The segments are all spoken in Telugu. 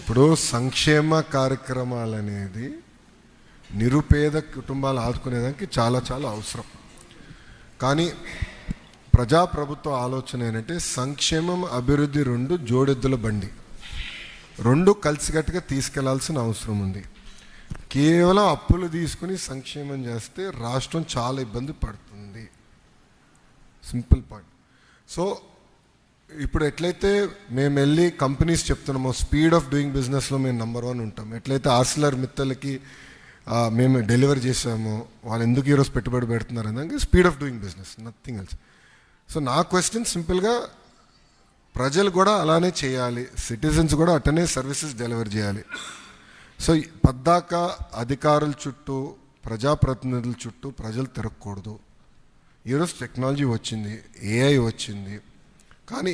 ఇప్పుడు సంక్షేమ కార్యక్రమాలు అనేది నిరుపేద కుటుంబాలు ఆదుకునేదానికి చాలా చాలా అవసరం. కానీ ప్రజాప్రభుత్వ ఆలోచన ఏంటంటే సంక్షేమం అభివృద్ధి రెండు జోడెద్దుల బండి, రెండు కలిసికట్టుగా తీసుకెళ్లాల్సిన అవసరం ఉంది. కేవలం అప్పులు తీసుకుని సంక్షేమం చేస్తే రాష్ట్రం చాలా ఇబ్బంది పడుతుంది. Simple point. సో ఇప్పుడు ఎట్లయితే మేము వెళ్ళి కంపెనీస్ చెప్తున్నామో స్పీడ్ ఆఫ్ డూయింగ్ బిజినెస్లో మేము నెంబర్ 1 ఉంటాం, ఎట్లయితే ఆర్సిలర్ మిత్తలకి మేము డెలివర్ చేసామో వాళ్ళు ఎందుకు ఈరోజు పెట్టుబడి పెడుతున్నారు అంటే speed of doing business, nothing else. So నా క్వశ్చన్ సింపుల్గా ప్రజలు కూడా అలానే చేయాలి, సిటిజన్స్ కూడా అట్టనే సర్వీసెస్ డెలివర్ చేయాలి. సో పద్దాక అధికారుల చుట్టూ ప్రజాప్రతినిధుల చుట్టూ ప్రజలు తిరగకూడదు. ఈరోజు టెక్నాలజీ వచ్చింది, ఏఐ వచ్చింది, కానీ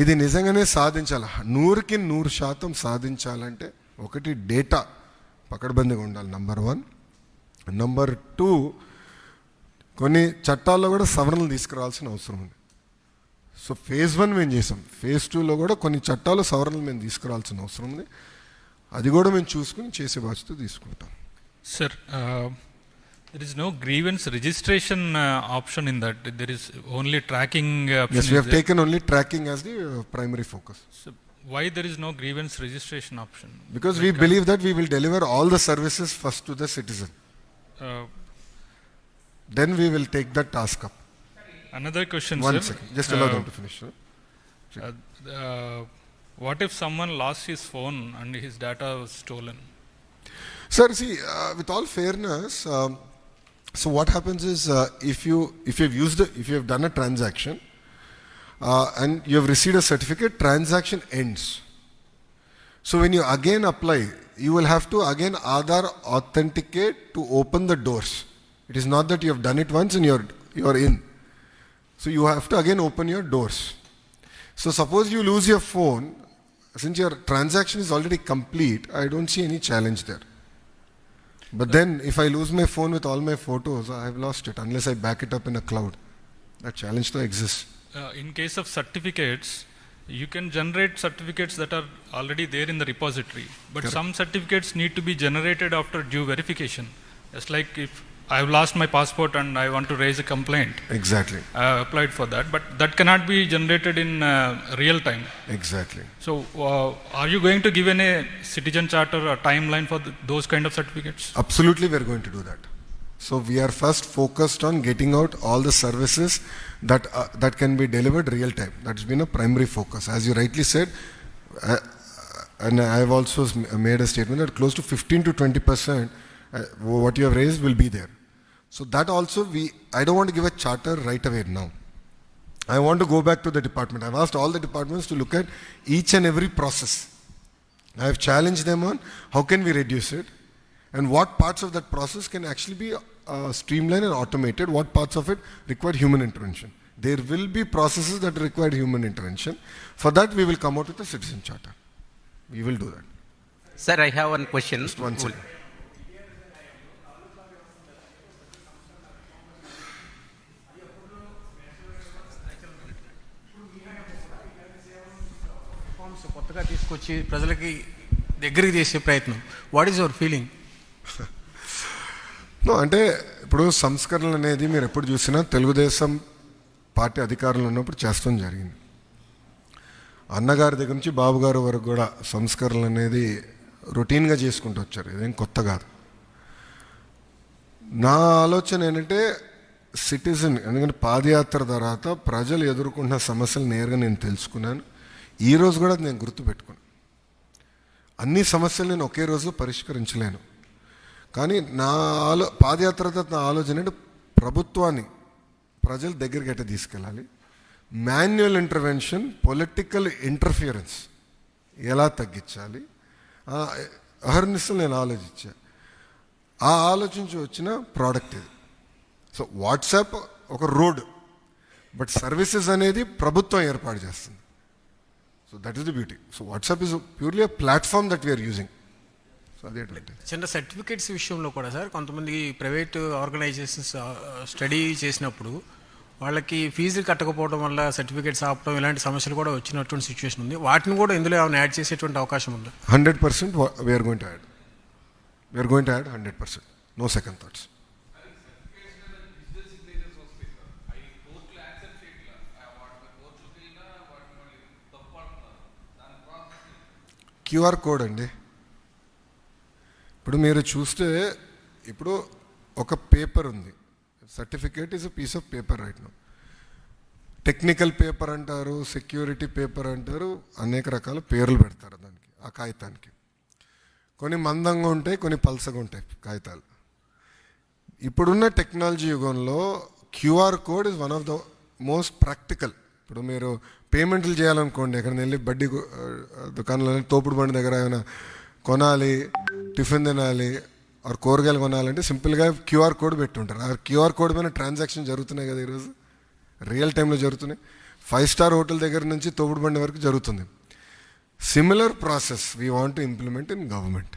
ఇది నిజంగానే సాధించాలి. 100కి 100% సాధించాలంటే ఒకటి డేటా పకడ్బందీగా ఉండాలి, నెంబర్ 1. నెంబర్ 2, కొన్ని చట్టాల్లో కూడా సవరణలు తీసుకురావాల్సిన అవసరం ఉంది. సో ఫేజ్ 1 మేము చేసాం, ఫేజ్ 2లో కూడా కొన్ని చట్టాలు సవరణలు మేము తీసుకురావాల్సిన అవసరం ఉంది. అది కూడా మేము చూసుకుని చేసే బాధ్యత తీసుకుంటాం. Sir, there is no grievance registration option in that. There is only tracking option. Yes, we have taken only tracking as the primary focus. So why there is no grievance registration option? Because we believe that we will deliver all the services first to the citizen. Then we will take that task up. Another question, One sir. second, just allow them to finish. What if someone lost his phone and his data was stolen? Sir, see, with all fairness, so what happens is if you have done a transaction and you have received a certificate, transaction ends. So when you again apply, you will have to again Aadhaar authenticate to open the doors. It is not that you have done it once and you are in. So you have to again open your doors. So suppose you lose your phone, since your transaction is already complete, I don't see any challenge there. But then if I lose my phone with all my photos, I have lost it unless I back it up in a cloud. That challenge still exists. In case of certificates, you can generate certificates that are already there in the repository. But Correct. Some certificates need to be generated after due verification. Just like if I have lost my passport and I want to raise a complaint. Exactly. I applied for that, but that cannot be generated in real time. Exactly. So, are you going to give any citizen charter or timeline for those kind of certificates? Absolutely, we are going to do that. So we are first focused on getting out all the services that can be delivered real time. That's been a primary focus. As you rightly said, and I have also made a statement that close to 15 to 20% what you have raised will be there. So that also I don't want to give a charter right away now. I want to go back to the department. I've asked all the departments to look at each and every process. I have challenged them on how can we reduce it and what parts of that process can actually be streamlined and automated, what parts of it require human intervention. There will be processes that require human intervention. For that we will come out with a citizen charter. We will do that. Sir, I have one question. Just one second. కొత్తగా తీసుకొచ్చి ప్రజలకి దగ్గరికి చేసే ప్రయత్నం, వాట్ ఈస్ యువర్ ఫీలింగ్? అంటే ఇప్పుడు సంస్కరణలు అనేది మీరు ఎప్పుడు చూసినా తెలుగుదేశం పార్టీ అధికారంలో ఉన్నప్పుడు చేస్తాం జరిగింది. అన్నగారి దగ్గర నుంచి బాబు గారి వరకు కూడా సంస్కరణలు అనేది రొటీన్గా చేసుకుంటూ వచ్చారు, ఇదేం కొత్త కాదు. నా ఆలోచన ఏంటంటే సిటిజన్, ఎందుకంటే పాదయాత్ర తర్వాత ప్రజలు ఎదుర్కొంటున్న సమస్యలు నేరుగా నేను తెలుసుకున్నాను. ఈరోజు కూడా నేను గుర్తుపెట్టుకున్నాను. అన్ని సమస్యలు నేను ఒకే రోజులో పరిష్కరించలేను, కానీ పాదయాత్ర తర్వాత నా ఆలోచన అంటే ప్రభుత్వాన్ని ప్రజల దగ్గరికి ఎట్లా తీసుకెళ్ళాలి, మాన్యువల్ ఇంటర్వెన్షన్, పొలిటికల్ ఇంటర్ఫియరెన్స్ ఎలా తగ్గించాలి, అహర్నిశలు నేను ఆలోచించాను. ఆ ఆలోచించి వచ్చిన ప్రోడక్ట్ ఇది. సో వాట్సాప్ ఒక రోడ్, బట్ సర్వీసెస్ అనేది ప్రభుత్వం ఏర్పాటు చేస్తుంది. So that is the beauty. So WhatsApp is purely a platform that we are using. So అదే చిన్న సర్టిఫికేట్స్ విషయంలో కూడా సార్ కొంతమంది ప్రైవేట్ ఆర్గనైజేషన్స్ స్టడీ చేసినప్పుడు వాళ్ళకి ఫీజులు కట్టకపోవడం వల్ల సర్టిఫికేట్స్ ఆపడం ఇలాంటి సమస్యలు కూడా వచ్చినటువంటి సిచ్యువేషన్ ఉంది. వాటిని కూడా ఇందులో ఏమైనా యాడ్ చేసేటువంటి అవకాశం ఉంది? 100% we are going to add. We are going to add 100%. No second thoughts. QR code అండి. ఇప్పుడు మీరు చూస్తే ఇప్పుడు ఒక పేపర్ ఉంది. Certificate is a piece of paper right now. Technical paper అంటారు, సెక్యూరిటీ పేపర్ అంటారు, అనేక రకాల పేర్లు పెడతారు దానికి, ఆ కాగితానికి. కొన్ని మందంగా ఉంటాయి, కొన్ని పల్సగా ఉంటాయి కాగితాలు. ఇప్పుడున్న టెక్నాలజీ యుగంలో QR code is one of the most practical. ఇప్పుడు మీరు పేమెంట్లు చేయాలనుకోండి, ఎక్కడికి వెళ్ళి బడ్డీ దుకాణంలో తోపుడు బండి దగ్గర ఏమైనా కొనాలి, టిఫిన్ తినాలి, ఆర్ కూరగాయలు కొనాలంటే సింపుల్గా క్యూఆర్ కోడ్ పెట్టుంటారు. ఆ క్యూఆర్ కోడ్ మీద ట్రాన్సాక్షన్ జరుగుతున్నాయి కదా ఈరోజు, రియల్ టైంలో జరుగుతున్నాయి. 5 స్టార్ హోటల్ దగ్గర నుంచి తోపుడు బండి వరకు జరుగుతుంది. Similar process we want to implement in government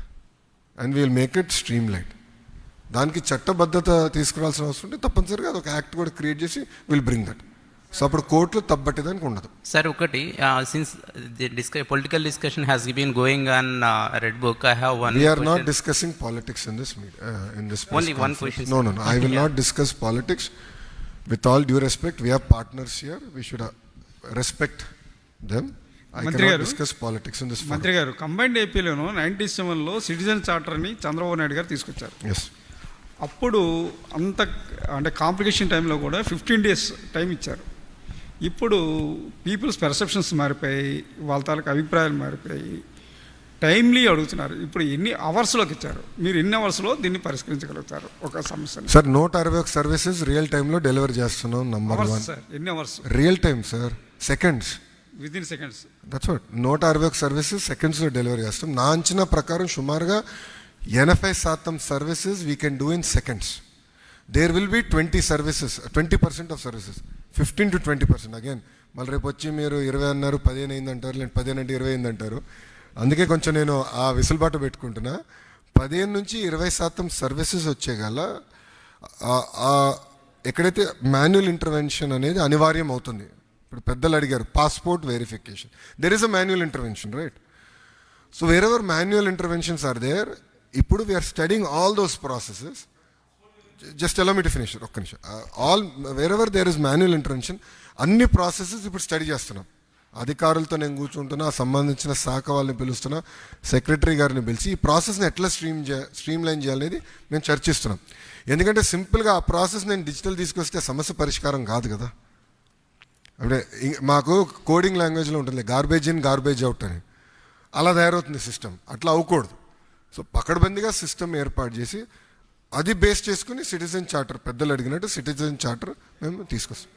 and we'll make it streamline. దానికి చట్టబద్ధత తీసుకురావాల్సిన అవసరం ఉంటే తప్పనిసరిగా అదొక యాక్ట్ కూడా క్రియేట్ చేసి విల్ బ్రింగ్ దట్. సో అప్పుడు కోర్టులో తప్పట్టేదానికి ఉండదు. Sir, ఒకటి since the political discussion has been going on Red Book, I have one. We are question. not discussing politics in this in this press Only one conference. question, No, sir. no, no. I will not discuss politics. With all due respect, we have partners here. We should respect them. I మంత్రి cannot గారు, discuss politics in this forum. మంత్రి గారు, కంబైన్డ్ ఏపీలోను 97లో సిటిజన్ చార్టర్ని చంద్రబాబు నాయుడు గారు తీసుకొచ్చారు. Yes. అప్పుడు అంత అంటే కాంప్లికేషన్ టైంలో కూడా 15 days టైం ఇచ్చారు. ఇప్పుడు పీపుల్స్ పర్సెప్షన్స్ మారిపోయాయి, వాళ్ళ తాలూకు అభిప్రాయాలు మారిపోయాయి, టైమ్లీ అడుగుతున్నారు. ఇప్పుడు ఎన్ని అవర్స్లోకి ఇచ్చారు, మీరు ఎన్ని అవర్స్లో దీన్ని పరిష్కరించగలుగుతారు ఒక సమస్యని? సార్ 161 సర్వీసెస్ రియల్ టైంలో డెలివర్ చేస్తున్నాం. నంబర్ అవర్స్ 1 సార్, ఎన్ని hours? Real time sir, seconds. Within seconds. That's what. 161 services సెకండ్స్లో డెలివరీ చేస్తాం. నా అంచనా ప్రకారం సుమారుగా 80% services we can do in seconds. There will be 20 services, 20% of services, 15 to 20%. Again మళ్ళీ రేపు వచ్చి మీరు 20 అన్నారు, 15 అయిందంటారు, లేదు 15 అంటే 20 అయిందంటారు. అందుకే కొంచెం నేను ఆ విసులుబాటు పెట్టుకుంటున్నా. 15 నుంచి 20% సర్వీసెస్ వచ్చేగల ఎక్కడైతే మాన్యువల్ ఇంటర్వెన్షన్ అనేది అనివార్యం అవుతుంది. ఇప్పుడు పెద్దలు అడిగారు passport verification, there is a manual intervention, right? So wherever manual interventions are there, ఇప్పుడు we are studying all those processes. Just allow me to finish ఒక్క నిమిషం. All wherever there is manual intervention, అన్ని ప్రాసెసెస్ ఇప్పుడు స్టడీ చేస్తున్నాం. అధికారులతో నేను కూర్చుంటున్నా, సంబంధించిన శాఖ వాళ్ళని పిలుస్తున్నా, సెక్రటరీ గారిని పిలిచి ఈ ప్రాసెస్ని ఎట్లా స్ట్రీమ్ లైన్ చేయాలనేది మేము చర్చిస్తున్నాం. ఎందుకంటే సింపుల్గా ఆ ప్రాసెస్ నేను డిజిటల్ తీసుకొస్తే సమస్య పరిష్కారం కాదు కదా. అంటే మాకు కోడింగ్ లాంగ్వేజ్లో ఉంటుంది గార్బేజ్ ఇన్ గార్బేజ్ అవుట్ అని, అలా తయారవుతుంది సిస్టమ్. అట్లా అవ్వకూడదు. సో పకడ్బందీగా సిస్టమ్ ఏర్పాటు చేసి అది బేస్ చేసుకుని సిటిజన్ చార్టర్, పెద్దలు అడిగినట్టు సిటిజన్ చార్టర్ మేము తీసుకొస్తాం.